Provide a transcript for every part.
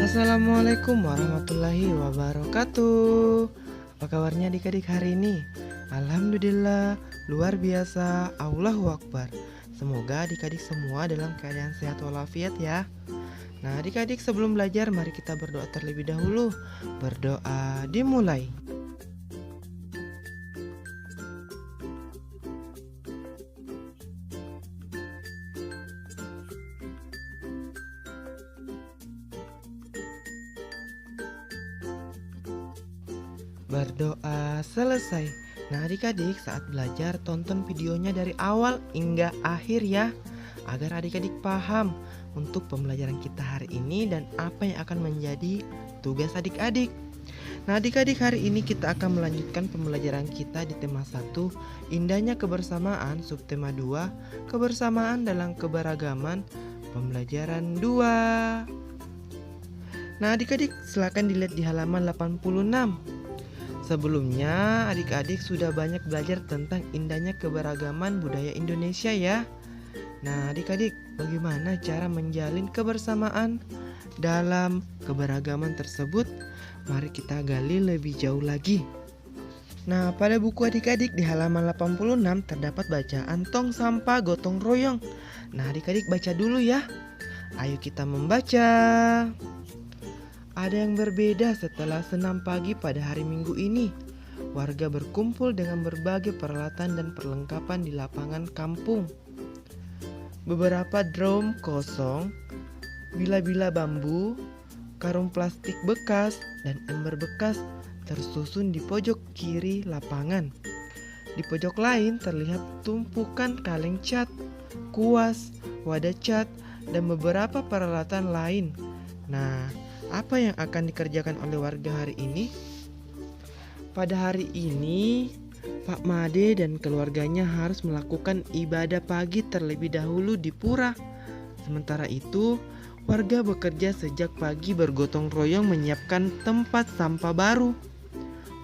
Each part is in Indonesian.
Assalamualaikum warahmatullahi wabarakatuh. Apa kabarnya adik-adik hari ini? Alhamdulillah, luar biasa, Allahu Akbar. Semoga adik-adik semua dalam keadaan sehat walafiat ya. Nah adik-adik, sebelum belajar mari kita berdoa terlebih dahulu. Berdoa dimulai. Berdoa selesai. Nah adik-adik, saat belajar tonton videonya dari awal hingga akhir ya, agar adik-adik paham untuk pembelajaran kita hari ini dan apa yang akan menjadi tugas adik-adik. Nah adik-adik, hari ini kita akan melanjutkan pembelajaran kita di tema 1, indahnya kebersamaan, subtema 2, kebersamaan dalam keberagaman, pembelajaran 2. Nah adik-adik, silakan dilihat di halaman 86. Sebelumnya adik-adik sudah banyak belajar tentang indahnya keberagaman budaya Indonesia ya. Nah adik-adik, bagaimana cara menjalin kebersamaan dalam keberagaman tersebut? Mari kita gali lebih jauh lagi. Nah pada buku adik-adik di halaman 86 terdapat bacaan tong sampah gotong royong. Nah adik-adik baca dulu ya. Ayo kita membaca. Ada yang berbeda setelah senam pagi pada hari Minggu ini. Warga berkumpul dengan berbagai peralatan dan perlengkapan di lapangan kampung. Beberapa drum kosong, bila-bila bambu, karung plastik bekas, dan ember bekas tersusun di pojok kiri lapangan. Di pojok lain terlihat tumpukan kaleng cat, kuas, wadah cat, dan beberapa peralatan lain. Nah, apa yang akan dikerjakan oleh warga hari ini? Pada hari ini, Pak Made dan keluarganya harus melakukan ibadah pagi terlebih dahulu di pura. Sementara itu, warga bekerja sejak pagi bergotong royong menyiapkan tempat sampah baru.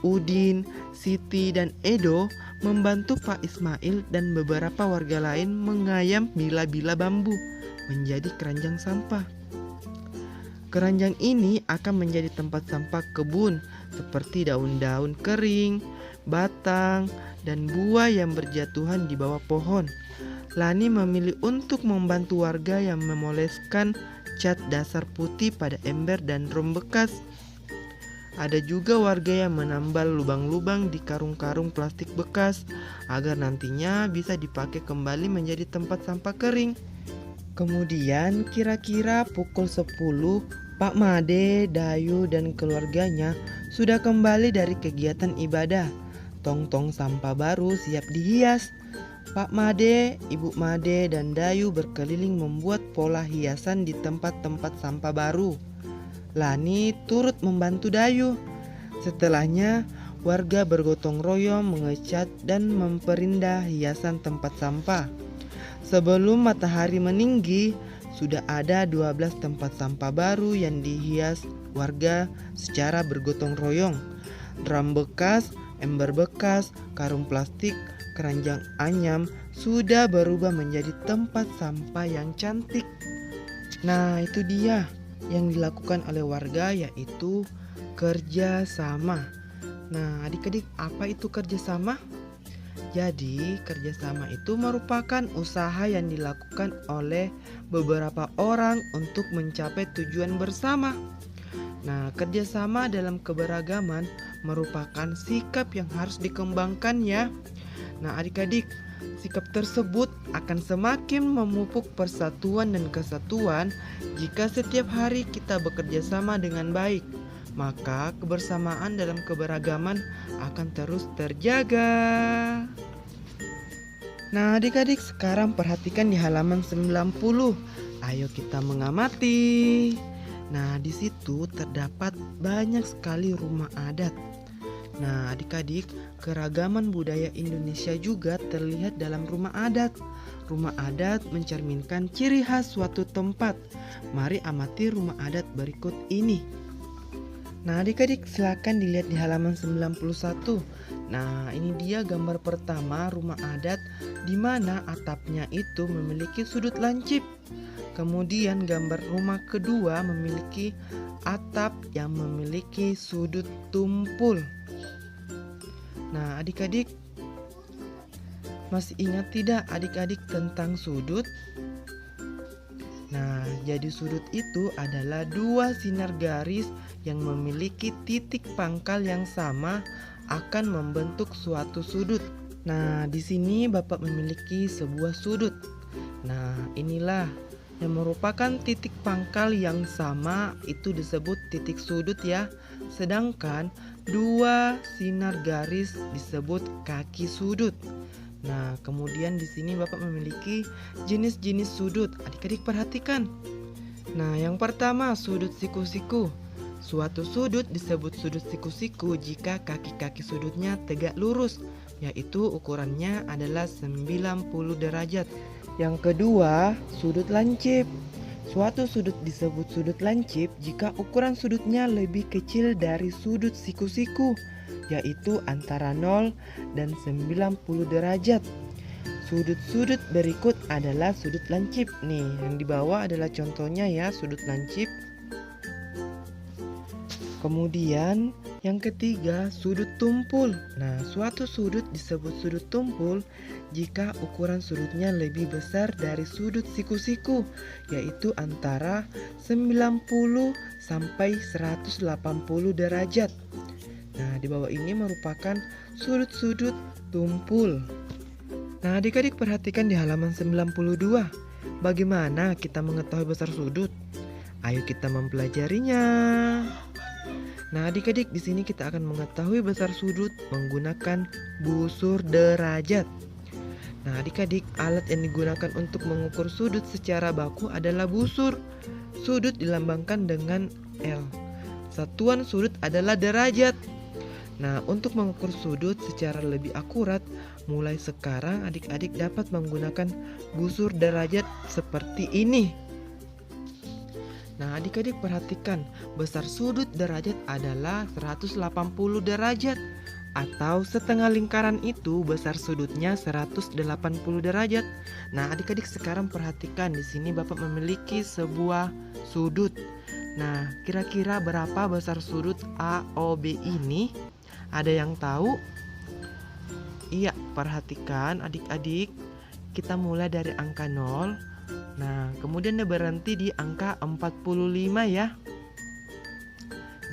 Udin, Siti, dan Edo membantu Pak Ismail dan beberapa warga lain mengayam bila-bila bambu menjadi keranjang sampah. Keranjang ini akan menjadi tempat sampah kebun seperti daun-daun kering, batang, dan buah yang berjatuhan di bawah pohon. Lani memilih untuk membantu warga yang memoleskan cat dasar putih pada ember dan drum bekas. Ada juga warga yang menambal lubang-lubang di karung-karung plastik bekas agar nantinya bisa dipakai kembali menjadi tempat sampah kering. Kemudian kira-kira pukul 10, Pak Made, Dayu, dan keluarganya sudah kembali dari kegiatan ibadah. Tong-tong sampah baru siap dihias. Pak Made, Ibu Made, dan Dayu berkeliling membuat pola hiasan di tempat-tempat sampah baru. Lani turut membantu Dayu. Setelahnya, warga bergotong royong mengecat dan memperindah hiasan tempat sampah. Sebelum matahari meninggi, sudah ada 12 tempat sampah baru yang dihias warga secara bergotong royong. Drum bekas, ember bekas, karung plastik, keranjang anyam sudah berubah menjadi tempat sampah yang cantik. Nah, itu dia yang dilakukan oleh warga, yaitu kerjasama. Nah, adik-adik, apa itu kerjasama? Jadi, kerjasama itu merupakan usaha yang dilakukan oleh beberapa orang untuk mencapai tujuan bersama. Nah, kerjasama dalam keberagaman merupakan sikap yang harus dikembangkan ya. Nah, adik-adik, sikap tersebut akan semakin memupuk persatuan dan kesatuan jika setiap hari kita bekerja sama dengan baik. Maka kebersamaan dalam keberagaman akan terus terjaga. Nah adik-adik, sekarang perhatikan di halaman 90. Ayo kita mengamati. Nah di situ terdapat banyak sekali rumah adat. Nah adik-adik, keragaman budaya Indonesia juga terlihat dalam rumah adat. Rumah adat mencerminkan ciri khas suatu tempat. Mari amati rumah adat berikut ini. Nah adik-adik, silakan dilihat di halaman 91. Nah ini dia gambar pertama rumah adat di mana atapnya itu memiliki sudut lancip. Kemudian gambar rumah kedua memiliki atap yang memiliki sudut tumpul. Nah, adik-adik masih ingat tidak adik-adik tentang sudut? Nah, jadi sudut itu adalah dua sinar garis yang memiliki titik pangkal yang sama akan membentuk suatu sudut. Nah, di sini Bapak memiliki sebuah sudut. Nah, inilah yang merupakan titik pangkal yang sama, itu disebut titik sudut ya. Sedangkan dua sinar garis disebut kaki sudut. Nah, kemudian di sini Bapak memiliki jenis-jenis sudut. Adik-adik perhatikan. Nah, yang pertama sudut siku-siku. Suatu sudut disebut sudut siku-siku jika kaki-kaki sudutnya tegak lurus, yaitu ukurannya adalah 90 derajat. Yang kedua, sudut lancip. Suatu sudut disebut sudut lancip jika ukuran sudutnya lebih kecil dari sudut siku-siku, yaitu antara 0 dan 90 derajat. Sudut-sudut berikut adalah sudut lancip. Nih, yang di bawah adalah contohnya ya, sudut lancip. Kemudian yang ketiga, sudut tumpul. Nah, suatu sudut disebut sudut tumpul jika ukuran sudutnya lebih besar dari sudut siku-siku, yaitu antara 90 sampai 180 derajat. Nah, di bawah ini merupakan sudut-sudut tumpul. Nah, adik-adik perhatikan di halaman 92. Bagaimana kita mengetahui besar sudut? Ayo kita mempelajarinya. Nah, adik-adik di sini kita akan mengetahui besar sudut menggunakan busur derajat. Nah, adik-adik, alat yang digunakan untuk mengukur sudut secara baku adalah busur. Sudut dilambangkan dengan L. Satuan sudut adalah derajat. Nah, untuk mengukur sudut secara lebih akurat, mulai sekarang adik-adik dapat menggunakan busur derajat seperti ini. Nah, adik-adik perhatikan, besar sudut derajat adalah 180 derajat, atau setengah lingkaran itu besar sudutnya 180 derajat. Nah, adik-adik sekarang perhatikan, di sini Bapak memiliki sebuah sudut. Nah, kira-kira berapa besar sudut AOB ini? Ada yang tahu? Iya, perhatikan adik-adik, kita mulai dari angka 0. Nah, kemudian dia berhenti di angka 45 ya.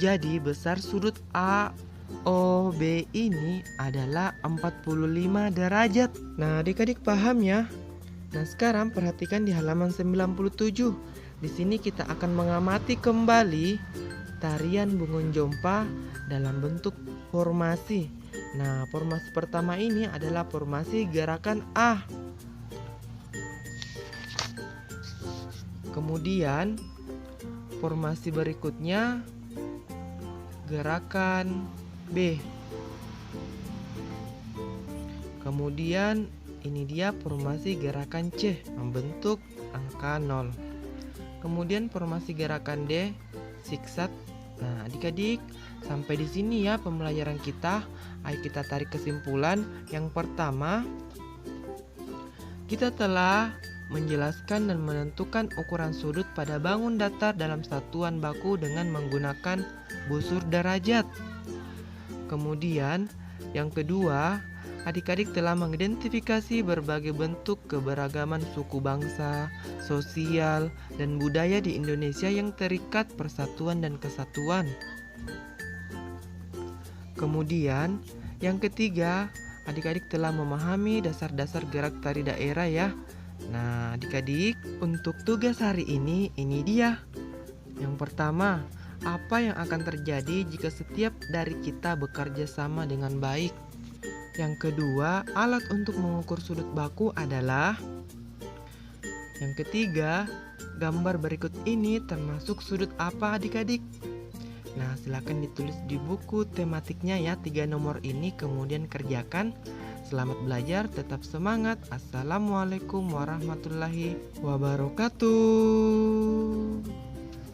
Jadi besar sudut AOB ini adalah 45 derajat. Nah, adik-adik paham ya? Nah, sekarang perhatikan di halaman 97. Di sini kita akan mengamati kembali tarian Bungon Jompa dalam bentuk formasi. Nah, formasi pertama ini adalah formasi gerakan A. Kemudian formasi berikutnya gerakan B. Kemudian ini dia formasi gerakan C membentuk angka 0. Kemudian formasi gerakan D siksat. Nah, adik-adik, sampai di sini ya pembelajaran kita. Ayo kita tarik kesimpulan. Yang pertama, kita telah menjelaskan dan menentukan ukuran sudut pada bangun datar dalam satuan baku dengan menggunakan busur derajat. Kemudian, yang kedua, adik-adik telah mengidentifikasi berbagai bentuk keberagaman suku bangsa, sosial, dan budaya di Indonesia yang terikat persatuan dan kesatuan. Kemudian, yang ketiga, adik-adik telah memahami dasar-dasar gerak tari daerah ya. Nah, adik-adik, untuk tugas hari ini dia. Yang pertama, apa yang akan terjadi jika setiap dari kita bekerja sama dengan baik? Yang kedua, alat untuk mengukur sudut baku adalah. Yang ketiga, gambar berikut ini termasuk sudut apa adik-adik? Nah, silakan ditulis di buku tematiknya ya, 3 nomor ini, kemudian kerjakan. Selamat belajar, tetap semangat. Assalamualaikum warahmatullahi wabarakatuh.